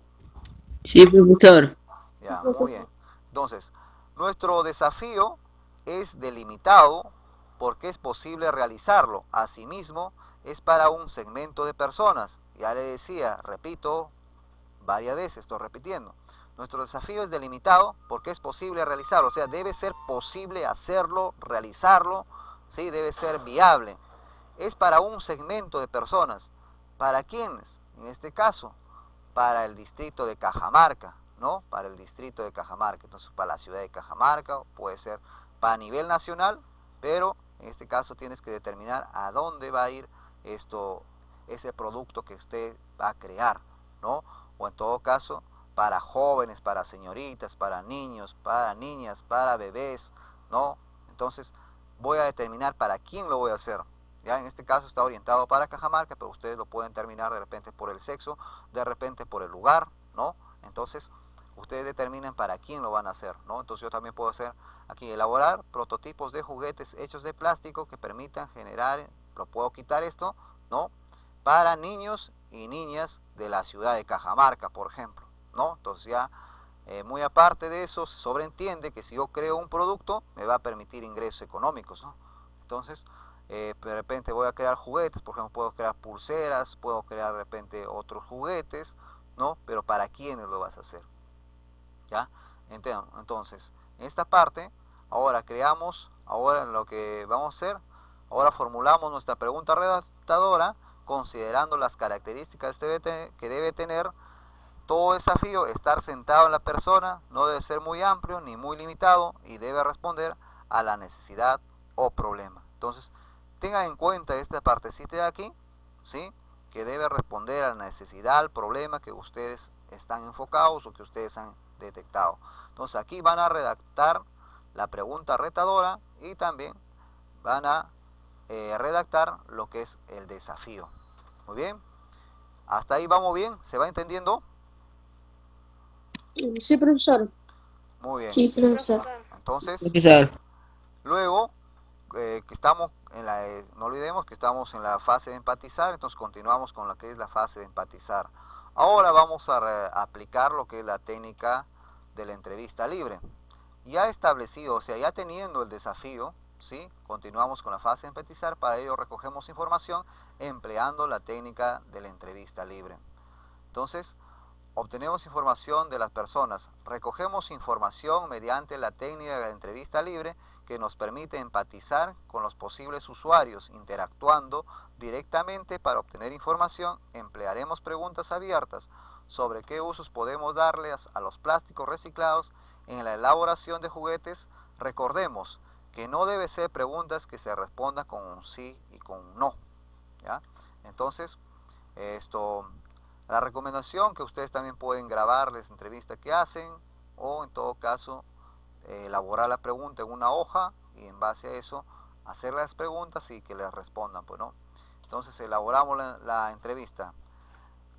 Speaker 5: Sí, profesor.
Speaker 3: Ya, muy bien. Entonces, nuestro desafío es delimitado porque es posible realizarlo. Asimismo, es para un segmento de personas. Ya le decía, repito, varias veces estoy repitiendo. Nuestro desafío es delimitado porque es posible realizarlo. O sea, debe ser posible hacerlo, realizarlo, ¿sí? Debe ser viable. Es para un segmento de personas. ¿Para quiénes? En este caso, para el distrito de Cajamarca, ¿no? Para el distrito de Cajamarca. Entonces, para la ciudad de Cajamarca, puede ser para nivel nacional, pero en este caso tienes que determinar a dónde va a ir ese producto que usted va a crear, ¿no? O en todo caso, para jóvenes, para señoritas, para niños, para niñas, para bebés, ¿no? Entonces, voy a determinar para quién lo voy a hacer. Ya en este caso está orientado para Cajamarca, pero ustedes lo pueden terminar de repente por el sexo, de repente por el lugar, ¿no? Entonces, ustedes determinan para quién lo van a hacer, ¿no? Entonces yo también puedo hacer aquí, elaborar prototipos de juguetes hechos de plástico que permitan generar, lo puedo quitar esto, ¿no? Para niños y niñas de la ciudad de Cajamarca, por ejemplo, ¿no? Entonces ya, muy aparte de eso, se sobreentiende que si yo creo un producto, me va a permitir ingresos económicos, ¿no? Entonces, de repente voy a crear juguetes, por ejemplo, puedo crear pulseras, puedo crear de repente otros juguetes, ¿no? Pero ¿para quiénes lo vas a hacer? ¿Ya? Entonces, en esta parte, ahora lo que vamos a hacer, ahora formulamos nuestra pregunta redactadora, considerando las características que debe tener todo desafío, estar sentado en la persona, no debe ser muy amplio ni muy limitado y debe responder a la necesidad o problema. Entonces, tengan en cuenta esta partecita de aquí, ¿sí? Que debe responder a la necesidad, al problema que ustedes están enfocados o que ustedes han detectado. Entonces, aquí van a redactar la pregunta retadora y también van a redactar lo que es el desafío. Muy bien. ¿Hasta ahí vamos bien? ¿Se va entendiendo?
Speaker 4: Sí, profesor.
Speaker 3: Muy bien.
Speaker 4: Sí, profesor.
Speaker 3: Entonces,
Speaker 5: Profesor.
Speaker 3: luego que estamos no olvidemos que estamos en la fase de empatizar, entonces continuamos con lo que es la fase de empatizar. Ahora vamos a aplicar lo que es la técnica de la entrevista libre. Ya establecido, o sea, ya teniendo el desafío, ¿sí? Continuamos con la fase de empatizar, para ello recogemos información empleando la técnica de la entrevista libre. Entonces, obtenemos información de las personas, recogemos información mediante la técnica de la entrevista libre que nos permite empatizar con los posibles usuarios interactuando directamente. Para obtener información emplearemos preguntas abiertas sobre qué usos podemos darles a los plásticos reciclados en la elaboración de juguetes. Recordemos que no debe ser preguntas que se respondan con un sí y con un no, ¿ya? Entonces, la recomendación que ustedes también pueden grabar las entrevistas que hacen o en todo caso elaborar la pregunta en una hoja y en base a eso hacer las preguntas y que les respondan, pues, ¿no? Entonces elaboramos la entrevista.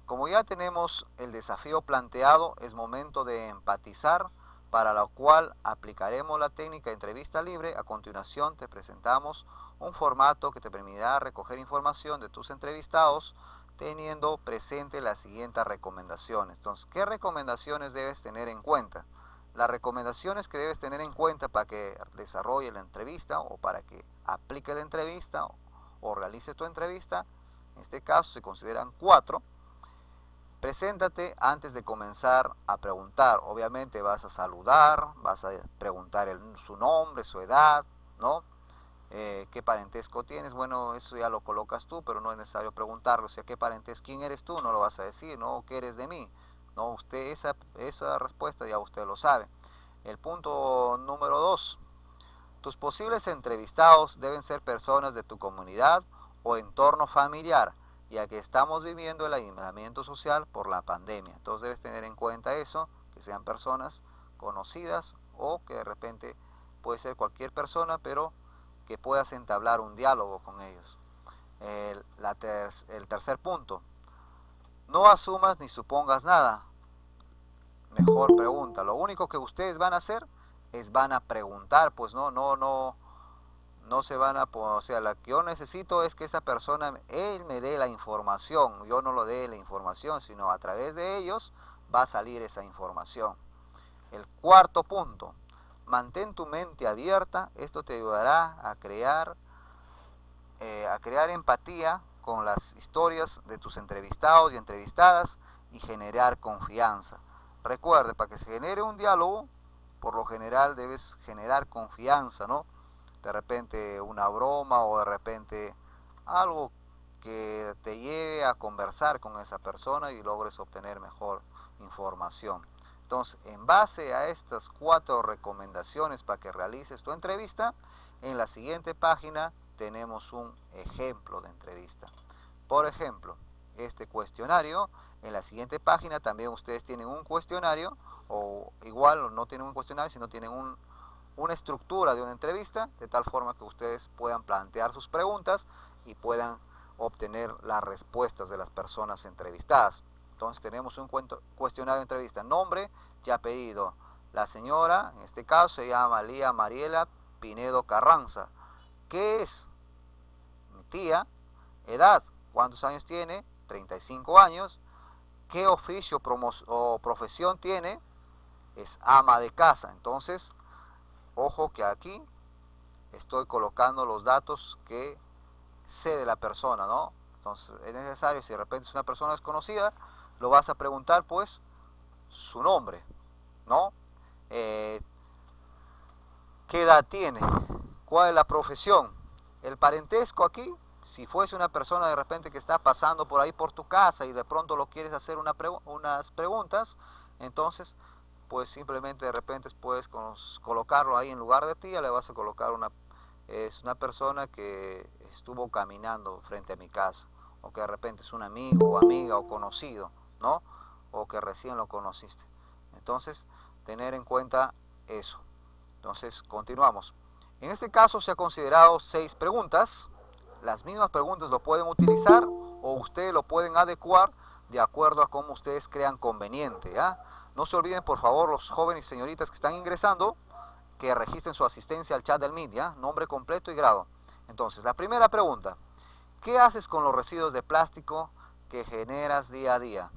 Speaker 3: Como ya tenemos el desafío planteado, es momento de empatizar, para lo cual aplicaremos la técnica de entrevista libre. A continuación te presentamos un formato que te permitirá recoger información de tus entrevistados teniendo presente las siguientes recomendaciones. Entonces, ¿qué recomendaciones debes tener en cuenta? Las recomendaciones que debes tener en cuenta para que desarrolle la entrevista o para que aplique la entrevista o realice tu entrevista, en este caso se consideran 4. Preséntate antes de comenzar a preguntar. Obviamente vas a saludar, vas a preguntar su nombre, su edad, ¿no? ¿Qué parentesco tienes? Bueno, eso ya lo colocas tú, pero no es necesario preguntarlo. O sea, ¿qué parentesco? ¿Quién eres tú? No lo vas a decir, ¿no? ¿Qué eres de mí? No, usted esa respuesta ya usted lo sabe. El punto número 2. Tus posibles entrevistados deben ser personas de tu comunidad o entorno familiar, ya que estamos viviendo el aislamiento social por la pandemia. Entonces debes tener en cuenta eso, que sean personas conocidas o que de repente puede ser cualquier persona, pero que puedas entablar un diálogo con ellos. El tercer punto. No asumas ni supongas nada. Mejor pregunta. Lo único que ustedes van a hacer es van a preguntar, pues no se van a, o sea, lo que yo necesito es que esa persona, él me dé la información, yo no lo dé la información, sino a través de ellos va a salir esa información. El cuarto punto, mantén tu mente abierta, esto te ayudará a crear empatía con las historias de tus entrevistados y entrevistadas y generar confianza. Recuerde, para que se genere un diálogo, por lo general debes generar confianza, ¿no? De repente una broma o de repente algo que te lleve a conversar con esa persona y logres obtener mejor información. Entonces, en base a estas 4 recomendaciones para que realices tu entrevista, en la siguiente página tenemos un ejemplo de entrevista. Por ejemplo, este cuestionario, en la siguiente página también ustedes tienen un cuestionario, o igual no tienen un cuestionario, sino tienen una estructura de una entrevista, de tal forma que ustedes puedan plantear sus preguntas y puedan obtener las respuestas de las personas entrevistadas. Entonces tenemos un cuestionario de entrevista, nombre y apellido. La señora, en este caso, se llama Lía Mariela Pinedo Carranza. ¿Qué es? Mi tía. Edad, ¿cuántos años tiene? 35 años. ¿Qué oficio o profesión tiene? Es ama de casa. Entonces, ojo que aquí estoy colocando los datos que sé de la persona, ¿no? Entonces es necesario, si de repente es una persona desconocida, lo vas a preguntar pues su nombre, ¿no? ¿Qué edad tiene? ¿Cuál es la profesión? El parentesco aquí, si fuese una persona de repente que está pasando por ahí por tu casa y de pronto lo quieres hacer unas preguntas, entonces pues simplemente de repente puedes colocarlo ahí en lugar de ti, le vas a colocar es una persona que estuvo caminando frente a mi casa, o que de repente es un amigo o amiga o conocido, ¿no? O que recién lo conociste. Entonces, tener en cuenta eso. Entonces, continuamos. En este caso se ha considerado 6 preguntas. Las mismas preguntas lo pueden utilizar o ustedes lo pueden adecuar de acuerdo a cómo ustedes crean conveniente, ¿ya? No se olviden, por favor, los jóvenes y señoritas que están ingresando, que registren su asistencia al chat del Meet, ¿ya? Nombre completo y grado. Entonces, la primera pregunta. ¿Qué haces con los residuos de plástico que generas día a día?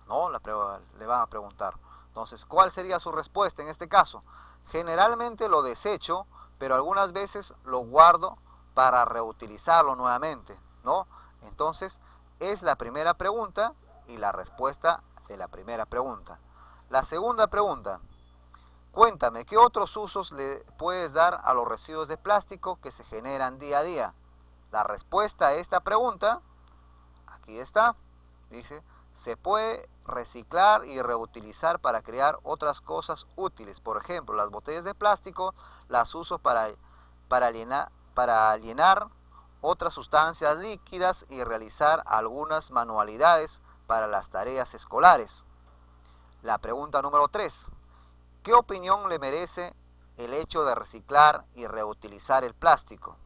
Speaker 3: ¿No? Le van a preguntar. Entonces, ¿cuál sería su respuesta en este caso? Generalmente lo desecho, pero algunas veces lo guardo para reutilizarlo nuevamente, ¿no? Entonces, es la primera pregunta y la respuesta de la primera pregunta. La segunda pregunta. Cuéntame, ¿qué otros usos le puedes dar a los residuos de plástico que se generan día a día? La respuesta a esta pregunta, aquí está, dice, se puede reciclar y reutilizar para crear otras cosas útiles. Por ejemplo, las botellas de plástico las uso para llenar otras sustancias líquidas y realizar algunas manualidades para las tareas escolares. La pregunta número 3. ¿Qué opinión le merece el hecho de reciclar y reutilizar el plástico?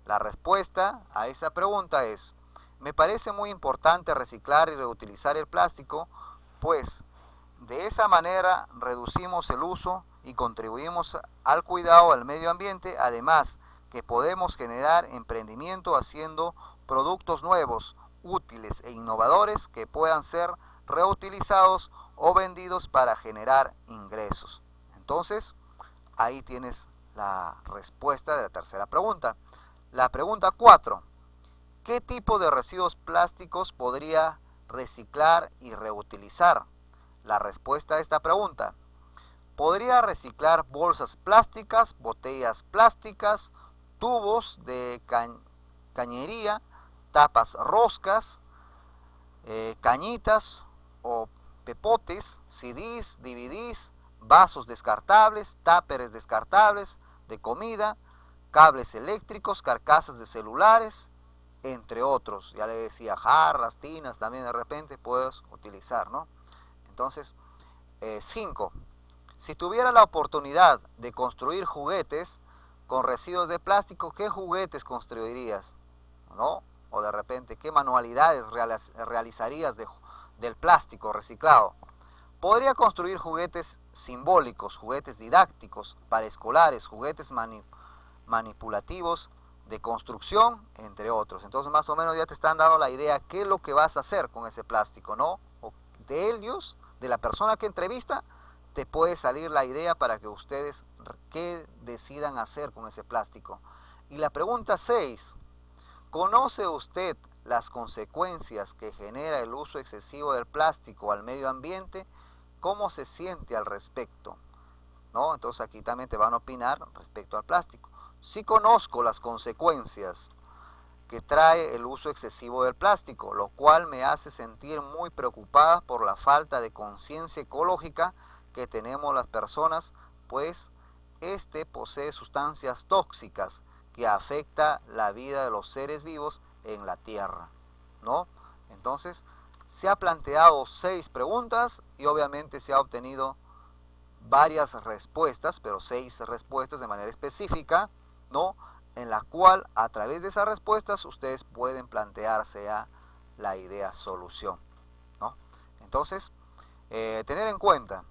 Speaker 3: La respuesta a esa pregunta es: me parece muy importante reciclar y reutilizar el plástico, pues de esa manera reducimos el uso y contribuimos al cuidado del medio ambiente, además que podemos generar emprendimiento haciendo productos nuevos, útiles e innovadores que puedan ser reutilizados o vendidos para generar ingresos. Entonces, ahí tienes la respuesta de la tercera pregunta. La pregunta 4. ¿Qué tipo de residuos plásticos podría reciclar y reutilizar? La respuesta a esta pregunta: podría reciclar bolsas plásticas, botellas plásticas, tubos de cañería, tapas roscas, cañitas o pepotes, CDs, DVDs, vasos descartables, táperes descartables de comida, cables eléctricos, carcasas de celulares, entre otros. Ya le decía, jarras, tinas, también de repente puedes utilizar, ¿no? Entonces, 5. Si tuviera la oportunidad de construir juguetes con residuos de plástico, ¿qué juguetes construirías? ¿No? O de repente, ¿qué manualidades realizarías del plástico reciclado? Podría construir juguetes simbólicos, juguetes didácticos, para escolares, juguetes manipulativos, de construcción, entre otros. Entonces, más o menos ya te están dando la idea qué es lo que vas a hacer con ese plástico, ¿no? O de ellos, de la persona que entrevista, te puede salir la idea para que ustedes qué decidan hacer con ese plástico. Y la pregunta 6, ¿conoce usted las consecuencias que genera el uso excesivo del plástico al medio ambiente? ¿Cómo se siente al respecto? ¿No? Entonces aquí también te van a opinar respecto al plástico. Sí conozco las consecuencias que trae el uso excesivo del plástico, lo cual me hace sentir muy preocupada por la falta de conciencia ecológica que tenemos las personas, pues este posee sustancias tóxicas que afecta la vida de los seres vivos en la Tierra, ¿no? Entonces, se ha planteado 6 preguntas y obviamente se ha obtenido varias respuestas, pero 6 respuestas de manera específica, ¿no? En la cual a través de esas respuestas ustedes pueden plantearse ya la idea solución, ¿no? Entonces, tener en cuenta,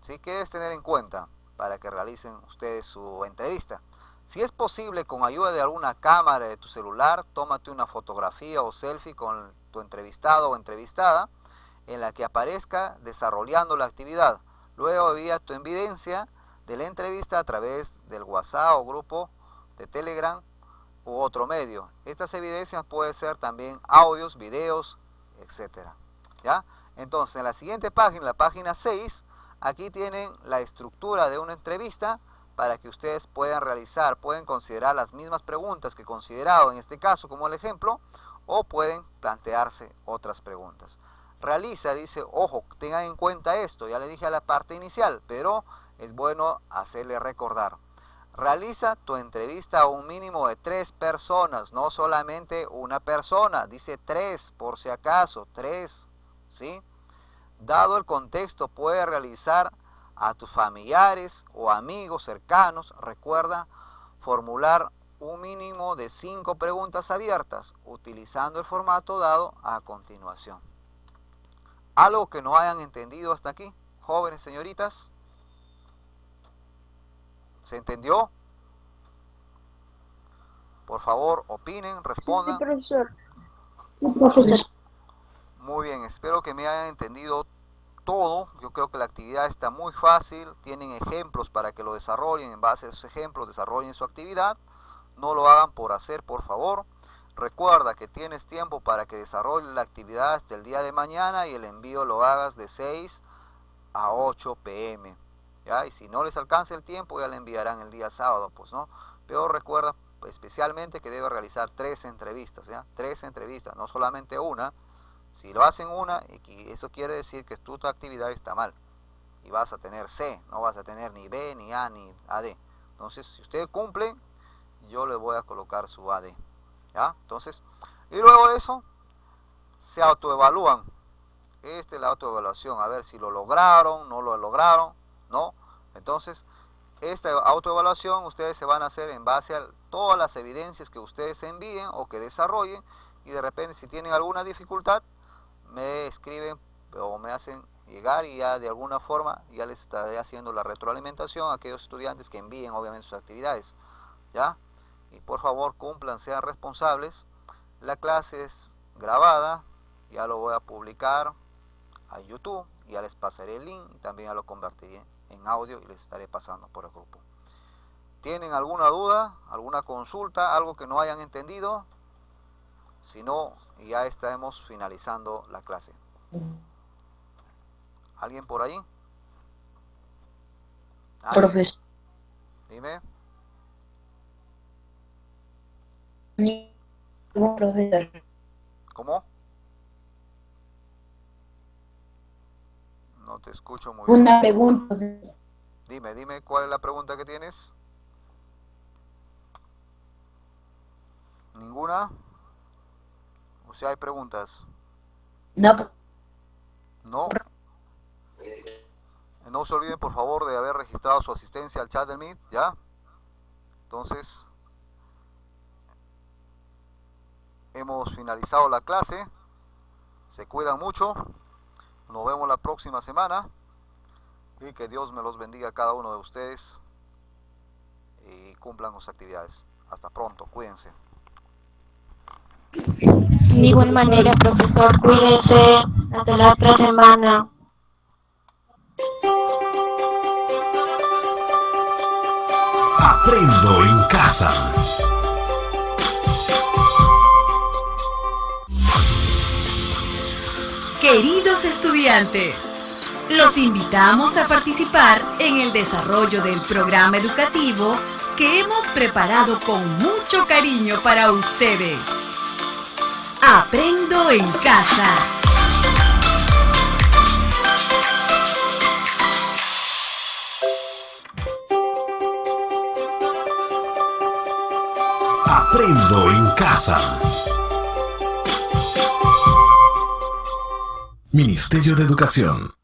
Speaker 3: ¿sí? ¿Qué debes tener en cuenta para que realicen ustedes su entrevista? Si es posible, con ayuda de alguna cámara de tu celular, tómate una fotografía o selfie con tu entrevistado o entrevistada en la que aparezca desarrollando la actividad. Luego envía tu evidencia de la entrevista a través del WhatsApp o grupo de Telegram u otro medio. Estas evidencias pueden ser también audios, videos, etcétera. ¿Ya? Entonces, en la siguiente página, la página 6, aquí tienen la estructura de una entrevista para que ustedes puedan considerar las mismas preguntas que he considerado en este caso como el ejemplo, o pueden plantearse otras preguntas. Realiza, dice, ojo, tengan en cuenta esto, ya le dije a la parte inicial, pero es bueno hacerle recordar. Realiza tu entrevista a un mínimo de 3 personas, no solamente una persona, dice 3, por si acaso, 3, ¿sí? Dado el contexto, puedes realizar a tus familiares o amigos cercanos. Recuerda formular un mínimo de 5 preguntas abiertas, utilizando el formato dado a continuación. ¿Algo que no hayan entendido hasta aquí, jóvenes señoritas? ¿Se entendió? Por favor, opinen, respondan.
Speaker 4: Sí, profesor. Sí, profesor.
Speaker 3: Muy bien, espero que me hayan entendido todo. Yo creo que la actividad está muy fácil. Tienen ejemplos para que lo desarrollen. En base a esos ejemplos, desarrollen su actividad. No lo hagan por hacer, por favor. Recuerda que tienes tiempo para que desarrolles la actividad hasta el día de mañana y el envío lo hagas de 6 a 8 p.m. ¿Ya? Y si no les alcanza el tiempo, ya le enviarán el día sábado, pues, ¿no? Pero recuerda especialmente que debe realizar 3 entrevistas, ¿ya? 3 entrevistas, no solamente una. Si lo hacen una, eso quiere decir que tu actividad está mal y vas a tener C, no vas a tener ni B, ni A, ni AD. Entonces, si ustedes cumplen, yo le voy a colocar su AD, ¿ya? Entonces, y luego de eso, se autoevalúan. Esta es la autoevaluación, a ver si lo lograron, no lo lograron, ¿no? Entonces, esta autoevaluación ustedes se van a hacer en base a todas las evidencias que ustedes envíen o que desarrollen, y de repente si tienen alguna dificultad, me escriben o me hacen llegar y ya de alguna forma ya les estaré haciendo la retroalimentación a aquellos estudiantes que envíen obviamente sus actividades, ¿ya? Y por favor cumplan, sean responsables. La clase es grabada, ya lo voy a publicar a YouTube, ya les pasaré el link y también ya lo convertiré en audio y les estaré pasando por el grupo. ¿Tienen alguna duda, alguna consulta, algo que no hayan entendido? Si no, ya estaremos finalizando la clase. ¿Alguien por ahí?
Speaker 5: Profesor.
Speaker 3: Dime.
Speaker 5: Profesor.
Speaker 3: ¿Cómo? No te escucho muy bien.
Speaker 5: Una pregunta.
Speaker 3: Dime, ¿cuál es la pregunta que tienes? ¿Ninguna? O sea, hay preguntas.
Speaker 5: No,
Speaker 3: ¿No? No se olviden, por favor, de haber registrado su asistencia al chat del Meet, ¿ya? Entonces, hemos finalizado la clase. Se cuidan mucho. Nos vemos la próxima semana. Y que Dios me los bendiga a cada uno de ustedes. Y cumplan sus actividades. Hasta pronto. Cuídense.
Speaker 4: De igual manera, profesor, cuídese. Hasta la otra semana.
Speaker 1: Aprendo en casa.
Speaker 2: Queridos estudiantes, los invitamos a participar en el desarrollo del programa educativo que hemos preparado con mucho cariño para ustedes. Aprendo en casa.
Speaker 1: Aprendo en casa. Ministerio de Educación.